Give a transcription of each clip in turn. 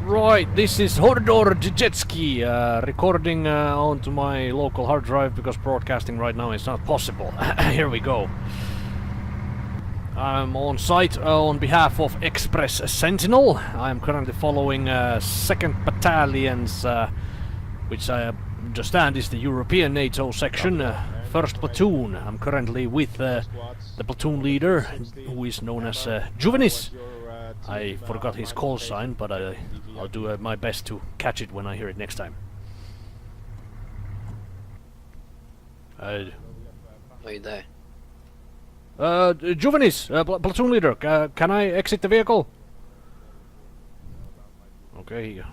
Right, this is Hordor Jetski recording onto my local hard drive because broadcasting right now is not possible. Here we go. I'm on site on behalf of Express Sentinel. I'm currently following 2nd Battalion's, which I understand is the European NATO section, 1st Platoon. I'm currently with the platoon leader, who is known as Juvenis. I forgot his call sign, but I'll do my best to catch it when I hear it next time. Are you there? Juvenis, platoon leader, can I exit the vehicle? Okay.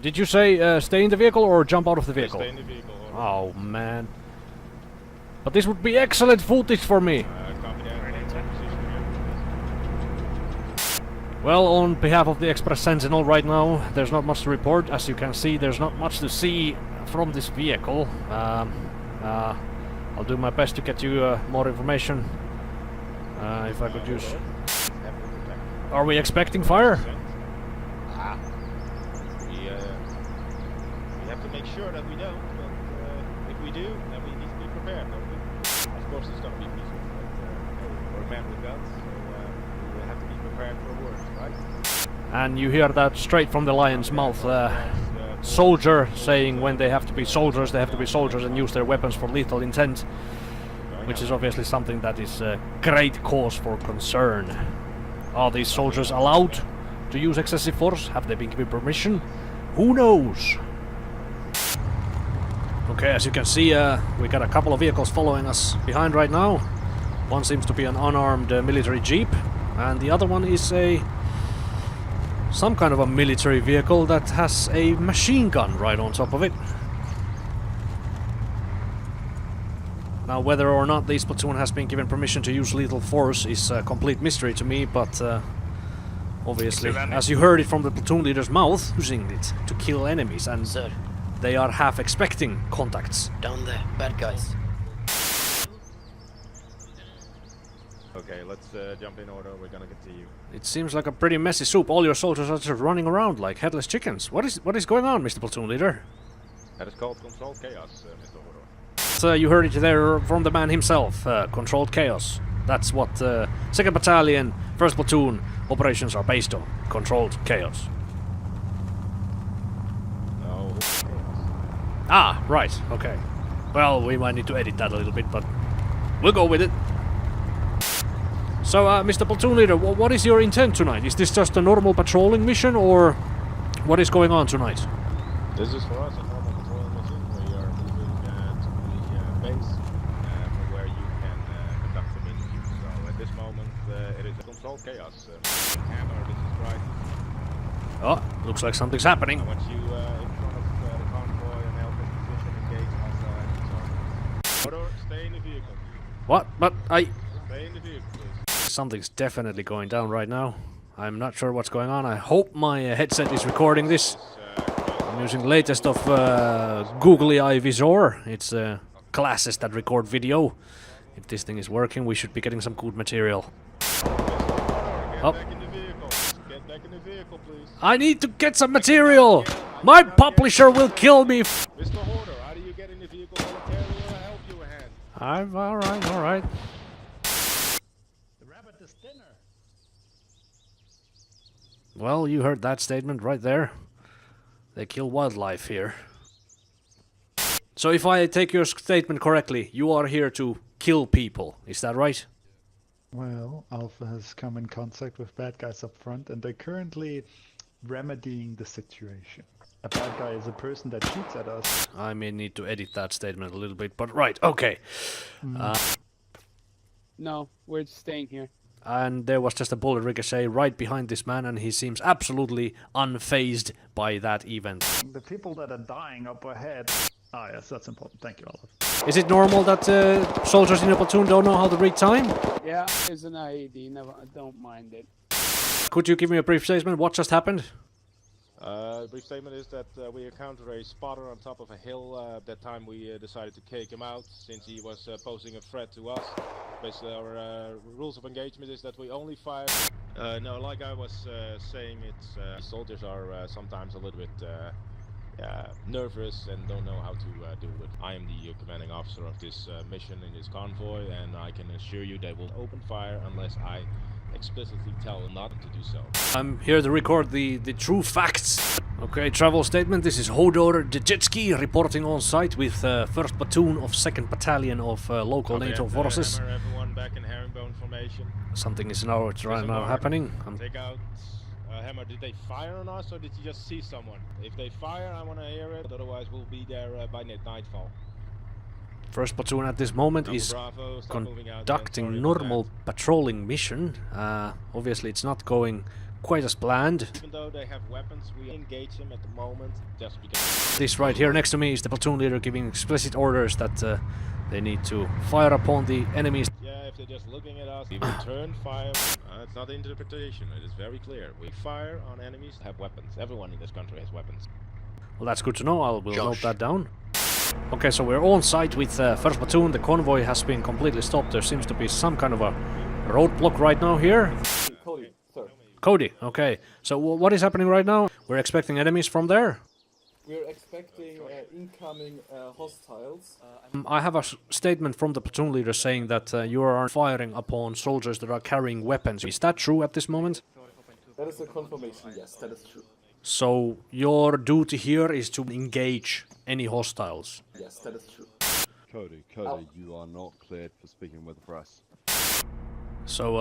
Did you say stay in the vehicle or jump out of the vehicle? Stay in the vehicle. Oh man. But this would be excellent footage for me. Well, on behalf of the Express Sentinel right now, there's not much to report. As you can see, there's not much to see from this vehicle. I'll do my best to get you more information. If I could use... Are we expecting fire? We have to make sure that we don't, but if we do, then we need to be prepared, don't we? Of course it's going to be peaceful, but we're men with guns, so we have to be prepared for worse, right? And you hear that straight from the lion's mouth. Soldier saying when they have to be soldiers and use their weapons for lethal intent, which is obviously something that is a great cause for concern. Are these soldiers allowed to use excessive force? Have they been given permission? Who knows? Okay, as you can see, we got a couple of vehicles following us behind right now. One seems to be an unarmed military jeep, and the other one is some kind of a military vehicle that has a machine gun right on top of it. Now, whether or not this platoon has been given permission to use lethal force is a complete mystery to me, but obviously, as you heard it from the platoon leader's mouth, using it to kill enemies, and Sir, they are half expecting contacts. down there, bad guys. Okay, let's jump in order, we're gonna continue. It seems like a pretty messy soup. All your soldiers are just running around like headless chickens. What is going on, Mr. Platoon Leader? That is called controlled chaos, Mr. Hordor. So you heard it there from the man himself, controlled chaos. That's what 2nd Battalion, 1st Platoon operations are based on. Controlled chaos. No. Ah, right, okay. Well, we might need to edit that a little bit, but we'll go with it. So, Mr. Platoon Leader, what is your intent tonight? Is this just a normal patrolling mission, or what is going on tonight? This is for us a normal patrolling mission. We are moving to the base from where you can conduct some interviews. So at this moment it is a controlled chaos. Hammer, this is right. Oh, looks like something's happening. I want you in front of the convoy and help in position, engage outside. Hordor, stay in the vehicle. What? But Stay in the vehicle, please. Something's definitely going down right now. I'm not sure what's going on. I hope my headset is recording this. I'm using the latest of googly eye visor. It's glasses that record video. If this thing is working, we should be getting some good material. Get back in the vehicle. Get back in the vehicle, please. I need to get some material! My publisher will kill me! Mr. Hordor, how do you get in the vehicle voluntarily? I'll help you a hand. I'm alright. The rabbit is dinner. Well, you heard that statement right there. They kill wildlife here. So if I take your statement correctly, you are here to kill people, is that right? Well, Alpha has come in contact with bad guys up front, and they're currently remedying the situation. A bad guy is a person that cheats at us. I may need to edit that statement a little bit, but right, okay. No, we're staying here. And there was just a bullet ricochet right behind this man, and he seems absolutely unfazed by that event. The people that are dying up ahead. Ah, yes, that's important. Thank you, Olive. Is it normal that soldiers in a platoon don't know how to read time? Yeah, it's an IED. Never, I don't mind it. Could you give me a brief statement? What just happened? Brief statement is that we encountered a spotter on top of a hill. That time we decided to kick him out since he was posing a threat to us. Basically, our rules of engagement is that we only fire. No, like I was saying, it's soldiers are sometimes a little bit nervous and don't know how to deal with. I am the commanding officer of this mission in this convoy, and I can assure you they will open fire unless I explicitly tell them not to do so. I'm here to record the true facts. Okay, travel statement. This is Hodor Dejitsky reporting on site with 1st Platoon of 2nd Battalion of local NATO forces. Hammer, everyone back in herringbone formation. Something is right now happening. Take out Hammer. Did they fire on us or did you just see someone? If they fire, I want to hear it. Otherwise, we'll be there by nightfall. 1st Platoon at this moment is Bravo, conducting normal patrolling mission. Obviously it's not going quite as planned. Even though they have weapons, we engage them at the moment just because. This right here next to me is the platoon leader giving explicit orders that they need to fire upon the enemies. Yeah, if they're just looking at us, we return fire. It's not interpretation, it is very clear. We fire on enemies that have weapons. Everyone in this country has weapons. Well, that's good to know. We'll note that down. Okay, so we're on site with 1st Platoon. The convoy has been completely stopped. There seems to be some kind of a roadblock right now here. Cody, sir. Cody, okay. So what is happening right now? We're expecting enemies from there? We're expecting incoming hostiles. I have a statement from the platoon leader saying that you are firing upon soldiers that are carrying weapons. Is that true at this moment? That is a confirmation, yes, that is true. So your duty here is to engage any hostiles? Yes, that is true. Cody, you are not cleared for speaking with the press. So,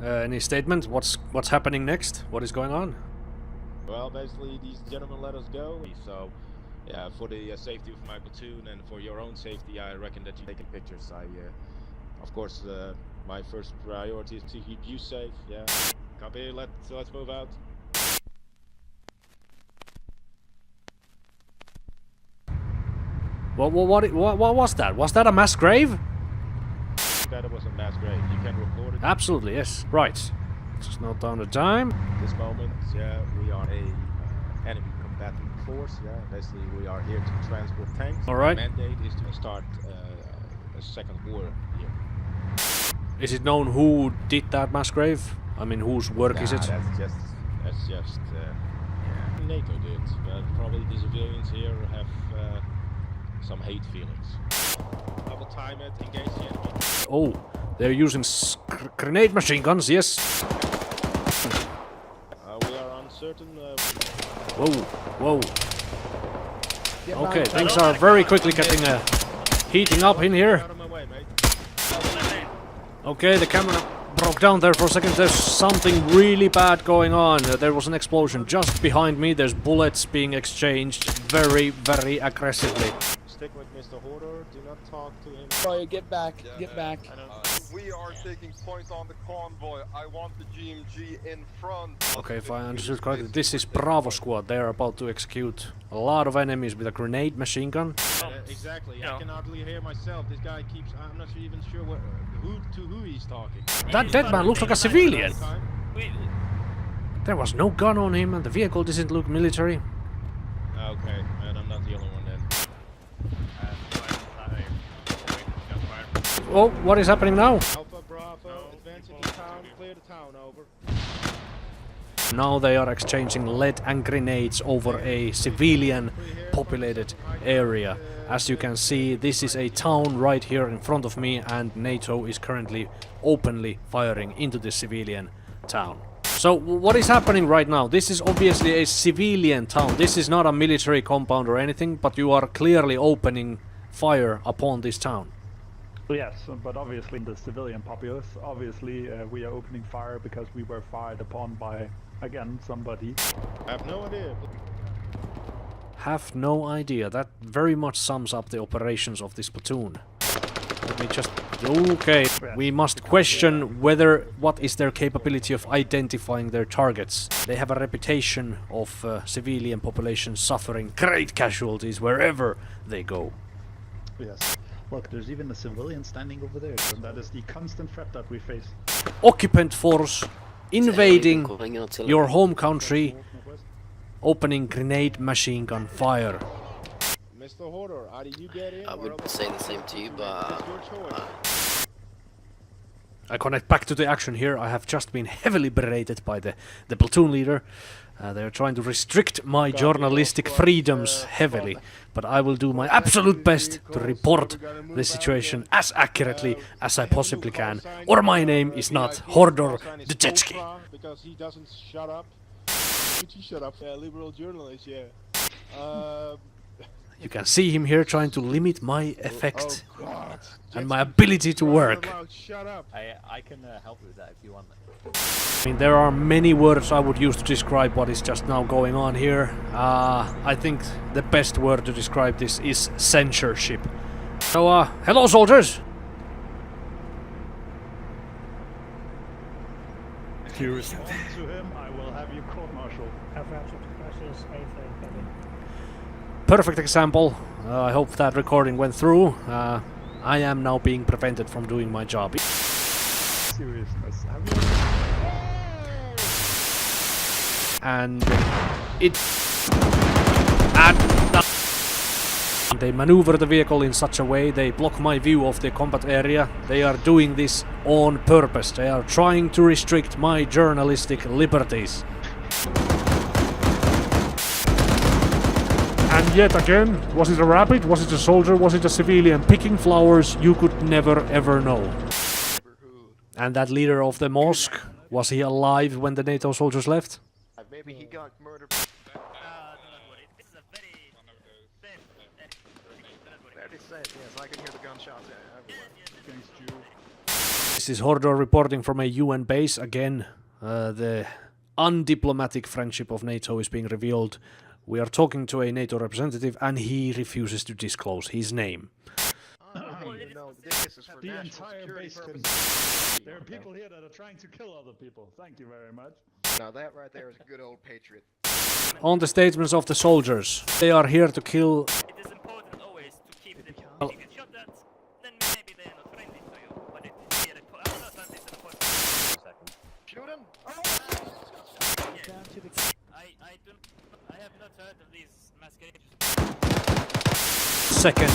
any statement? What's happening next? What is going on? Well, basically, these gentlemen let us go. So, yeah, for the safety of my platoon and for your own safety, I reckon that you taking pictures. Of course, my first priority is to keep you safe. Yeah, copy. Let's move out. What was that? Was that a mass grave? That it was a mass grave. You can report it. Absolutely, yes. Right. Just note down the time. At this moment, yeah, we are a enemy combatant force. Yeah, basically we are here to transport tanks. All right. The mandate is to start a second war here. Is it known who did that mass grave? I mean, whose work is it? That's just yeah. NATO did, but probably the civilians here have some hate feelings. Double time it, engage the enemy. Oh, they're using grenade machine guns, yes. We are uncertain. Whoa. Okay, things are very quickly getting heating up in here. Out of my way, mate. Okay, the camera broke down there for a second. There's something really bad going on. There was an explosion just behind me. There's bullets being exchanged very, very aggressively. Stick with Mr. Hodor. Do not talk to him. Sorry, get back, get back. We are taking point on the convoy. I want the GMG in front. Okay, if I understood correctly, this is Bravo Squad. They are about to execute a lot of enemies with a grenade machine gun. Exactly. I can hardly hear myself. This guy keeps. I'm not even sure who he's talking. That dead man looks like a civilian. There was no gun on him, and the vehicle doesn't look military. Okay, and I'm not the only one then. Oh, what is happening now? Alpha Bravo, advance into town, clear the town, over. Now they are exchanging lead and grenades over a civilian populated area. As you can see, this is a town right here in front of me, and NATO is currently openly firing into the civilian town. So what is happening right now? This is obviously a civilian town. This is not a military compound or anything, but you are clearly opening fire upon this town. Yes, but obviously the civilian populace, obviously we are opening fire because we were fired upon by, again, somebody. I have no idea. Have no idea. That very much sums up the operations of this platoon. Let me just... Okay, we must question what is their capability of identifying their targets. They have a reputation of civilian population suffering great casualties wherever they go. Yes. Look, there's even a civilian standing over there, and that is the constant threat that we face. Occupant force invading your home country opening grenade machine gun fire. Mr. Hoarder, either you get in I or would else say the same to you, but it's your choice. I connect back to the action here. I have just been heavily berated by the platoon leader. They are trying to restrict my journalistic freedoms heavily, but I will do my absolute best to report the situation as accurately as I possibly can, or my name is not Hordor the Jetski. Because he doesn't shut up. Could you shut up? Yeah, liberal journalist, yeah. You can see him here trying to limit my effect Oh God. and my ability to work. Shut up. I can help with that if you want. I mean, there are many words I would use to describe what is just now going on here. I think the best word to describe this is censorship. So, hello soldiers! Respond to him, I will have you court-martialed. Perfect example. I hope that recording went through. I am now being prevented from doing my job. Seriousness. And it... And they maneuver the vehicle in such a way, they block my view of the combat area. They are doing this on purpose. They are trying to restrict my journalistic liberties. And yet again, was it a rabbit, was it a soldier, was it a civilian picking flowers? You could never ever know. And that leader of the mosque, was he alive when the NATO soldiers left? Maybe he got murdered. Very safe, yes, I can hear the gunshots everywhere. This is Hordor reporting from a UN base. Again, the undiplomatic friendship of NATO is being revealed. We are talking to a NATO representative and he refuses to disclose his name. The entire base can... There are people here that are trying to kill other people. Thank you very much. Now that right there is a good old patriot. On the statements of the soldiers, they are here to kill... It is important always to keep the... If you get shot at, then maybe they are not friendly to you, but it is important. Shoot him! I have not heard of these masquerades. Second,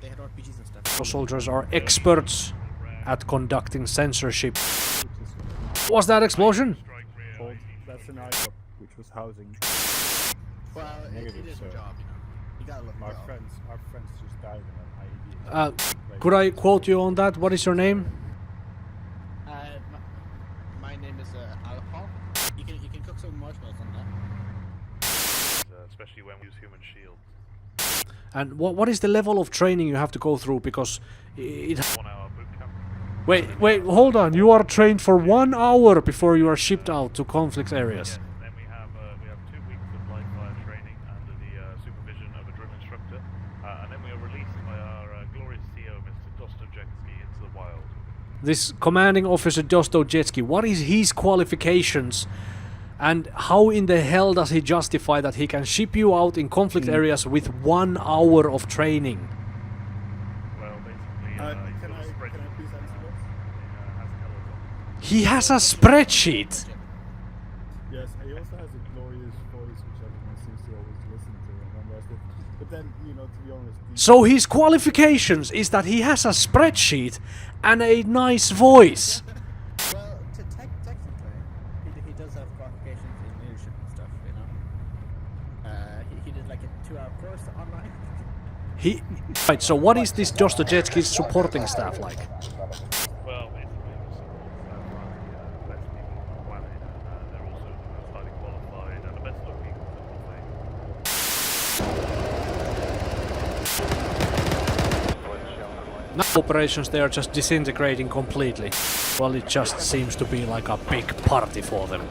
They had RPGs and stuff. the soldiers are experts at conducting censorship. Was that explosion? That's an IDOC, which was housing. Well, Negative, it is sir. a job, you know. You gotta love Our the job. friends just died in an IED. Could I quote you on that? What is your name? My name is Alpha. You can cook some marshmallows on that. Especially when we use human shield. And what is the level of training you have to go through? Because it... 1 hour boot camp. Wait, hold on. You are trained for 1 hour before you are shipped out to conflict areas. Yes, then we have 2 weeks of live fire training under the supervision of a drill instructor, and then we are released by our glorious CEO, Mr. Dostoevsky, into the wild. This commanding officer Dostoevsky, what is his qualifications? And how in the hell does he justify that he can ship you out in conflict areas with 1 hour of training? Well, basically, Can I please answer this? He has a spreadsheet! Yes, he also has a glorious voice, which everyone seems to always listen to and memorize it. But then, you know, to be honest... So his qualifications is that he has a spreadsheet and a nice voice. Well, technically, he does have qualifications in leadership and stuff, you know. He did like a 2-hour course online. Right, so what is this Dostoevsky's supporting staff like? Well, basically, the best people on the planet. They're also the most highly qualified and the best looking, Now operations, they are just disintegrating completely. Well, it just seems to be like a big party for them.